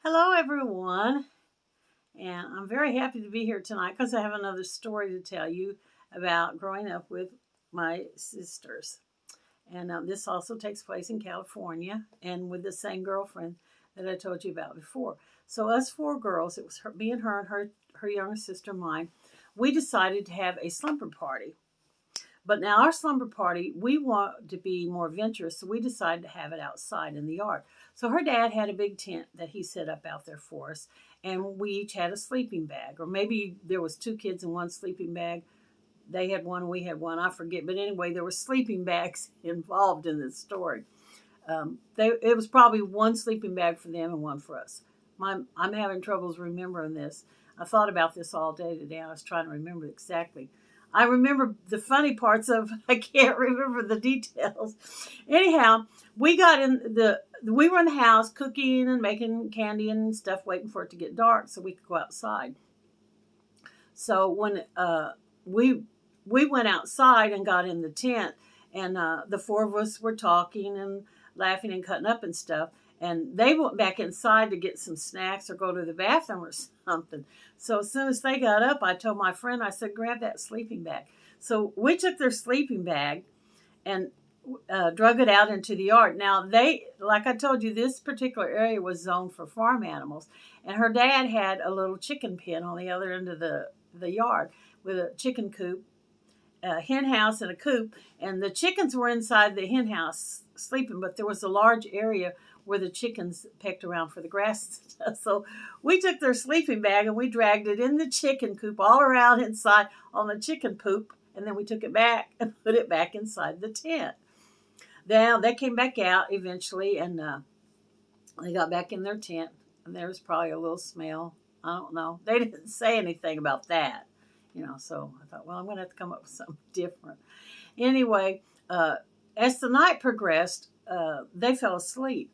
Hello, everyone, and I'm very happy to be here tonight because I have another story to tell you about growing up with my sisters. And this also takes place in California and with the same girlfriend that I told you about before. So, us four girls, it was me and her younger sister, mine, we decided to have a slumber party. But now our slumber party, we want to be more adventurous, so we decided to have it outside in the yard. So her dad had a big tent that he set up out there for us, and we each had a sleeping bag, or maybe there was two kids in one sleeping bag. They had one, we had one. I forget, but anyway, there were sleeping bags involved in this story. It was probably one sleeping bag for them and one for us. I'm having troubles remembering this. I thought about this all day today. I was trying to remember exactly. I remember the funny parts of I can't remember the details. Anyhow, we were in the house cooking and making candy and stuff, waiting for it to get dark so we could go outside. So when we went outside and got in the tent, and the four of us were talking and laughing and cutting up and stuff. And they went back inside to get some snacks or go to the bathroom or something. So as soon as they got up, I told my friend, I said, grab that sleeping bag. So we took their sleeping bag and drug it out into the yard. Now, like I told you, this particular area was zoned for farm animals. And her dad had a little chicken pen on the other end of the yard with a chicken coop, a hen house, and a coop. And the chickens were inside the hen house sleeping, but there was a large area where the chickens pecked around for the grass. So we took their sleeping bag and we dragged it in the chicken coop all around inside on the chicken poop, and then we took it back and put it back inside the tent. Now they came back out eventually, and they got back in their tent, and there was probably a little smell. I don't know. They didn't say anything about that, So I thought, well, I'm going to have to come up with something different. Anyway, as the night progressed, they fell asleep.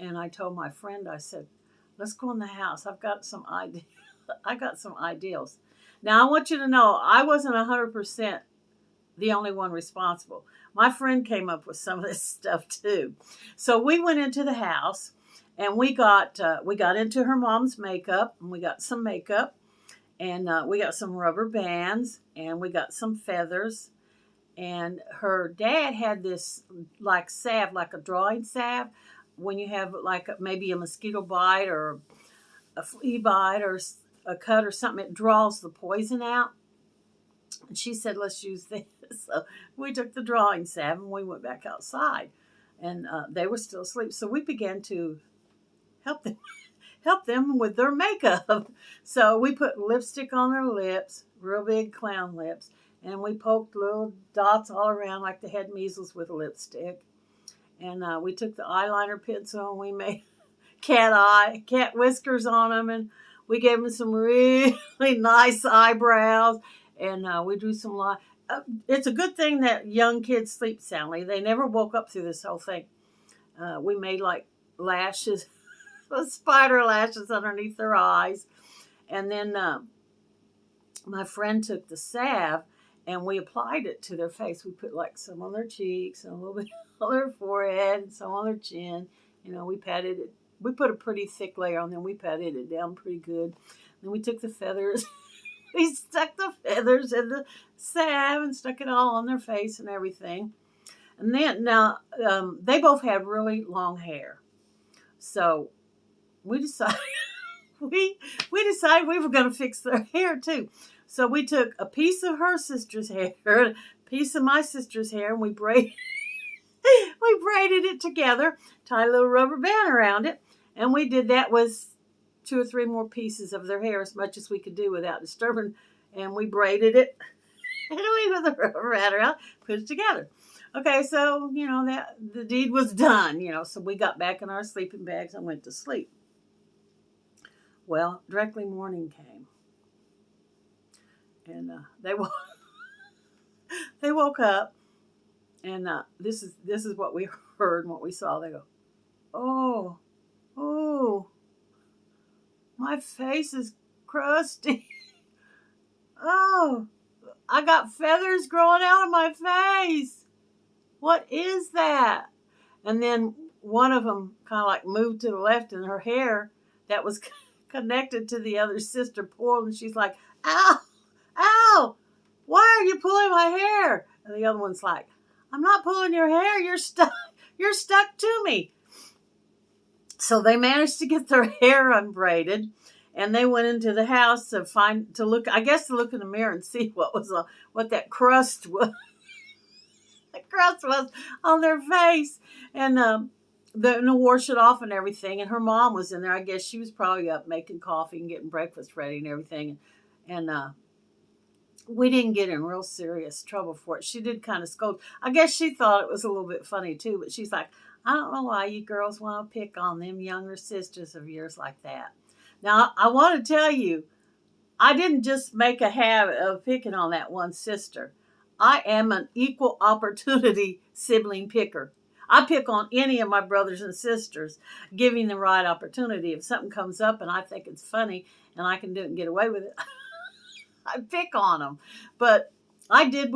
And I told my friend, I said, let's go in the house. I've got some ideas. I got some ideas. Now, I want you to know, I wasn't 100% the only one responsible. My friend came up with some of this stuff too. So we went into the house, and we got into her mom's makeup, and we got some makeup, and we got some rubber bands, and we got some feathers. And her dad had this like salve, like a drawing salve, when you have like maybe a mosquito bite or a flea bite or a cut or something, it draws the poison out. And she said, let's use this. So we took the drawing salve and we went back outside, and they were still asleep. So we began to help them with their makeup. So we put lipstick on their lips, real big clown lips, and we poked little dots all around like they had measles with lipstick. And we took the eyeliner pencil and we made cat whiskers on them, and we gave them some really nice eyebrows, and we drew some lines. It's a good thing that young kids sleep soundly. They never woke up through this whole thing. We made like lashes, spider lashes underneath their eyes, and then my friend took the salve and we applied it to their face. We put like some on their cheeks and a little bit on their forehead and some on their chin. We patted it. We put a pretty thick layer on them. We patted it down pretty good. Then we took the feathers. We stuck the feathers in the salve and stuck it all on their face and everything. And then now they both had really long hair, so we decided we decided we were going to fix their hair too. So we took a piece of her sister's hair, a piece of my sister's hair, and we braided it together, tied a little rubber band around it, and we did that with 2 or 3 more pieces of their hair, as much as we could do without disturbing, and we braided it, and we put the rubber band around, put it together. Okay, so, that the deed was done, so we got back in our sleeping bags and went to sleep. Well, directly morning came, and they woke up, and this is what we heard and what we saw. They go, oh, my face is crusty. Oh, I got feathers growing out of my face. What is that? And then one of them kind of like moved to the left, and her hair that was connected to the other sister pulled, and she's like, "Ow, ow! Why are you pulling my hair?" And the other one's like, "I'm not pulling your hair. You're stuck. You're stuck to me." So they managed to get their hair unbraided, and they went into the house to look. I guess to look in the mirror and see what that crust was. The crust was on their face, and wash it off and everything. And her mom was in there. I guess she was probably up making coffee and getting breakfast ready and everything. And we didn't get in real serious trouble for it. She did kind of scold. I guess she thought it was a little bit funny too, but she's like, "I don't know why you girls want to pick on them younger sisters of yours like that." Now, I want to tell you, I didn't just make a habit of picking on that one sister. I am an equal opportunity sibling picker. I pick on any of my brothers and sisters, giving the right opportunity. If something comes up and I think it's funny and I can do it and get away with it, I pick on them. But I did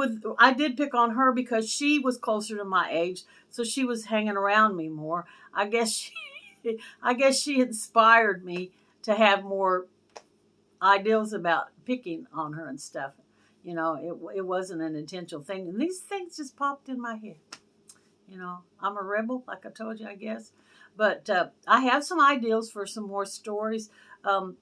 pick on her because she was closer to my age, so she was hanging around me more. I guess she inspired me to have more ideals about picking on her and stuff. It wasn't an intentional thing, and these things just popped in my head. I'm a rebel, like I told you, I guess. But I have some ideals for some more stories, some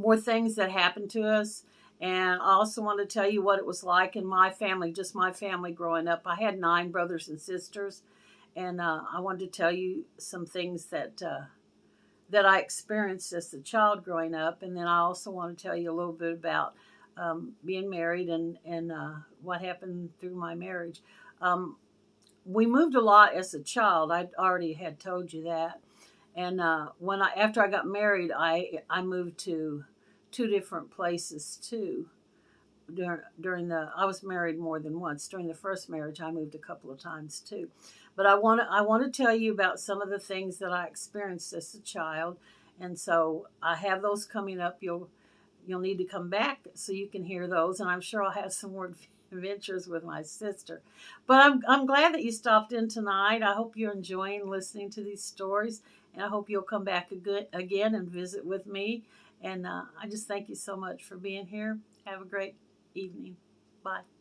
more things that happened to us. And I also want to tell you what it was like in my family, just my family growing up. I had 9 brothers and sisters, and I wanted to tell you some things that I experienced as a child growing up. And then I also want to tell you a little bit about being married and what happened through my marriage. We moved a lot as a child. I already had told you that. And after I got married, I moved to 2 different places too. I was married more than once. During the first marriage, I moved a couple of times too. But I want to tell you about some of the things that I experienced as a child, and so I have those coming up. You'll need to come back so you can hear those, and I'm sure I'll have some more adventures with my sister. But I'm glad that you stopped in tonight. I hope you're enjoying listening to these stories, and I hope you'll come back again and visit with me. And I just thank you so much for being here. Have a great evening. Bye.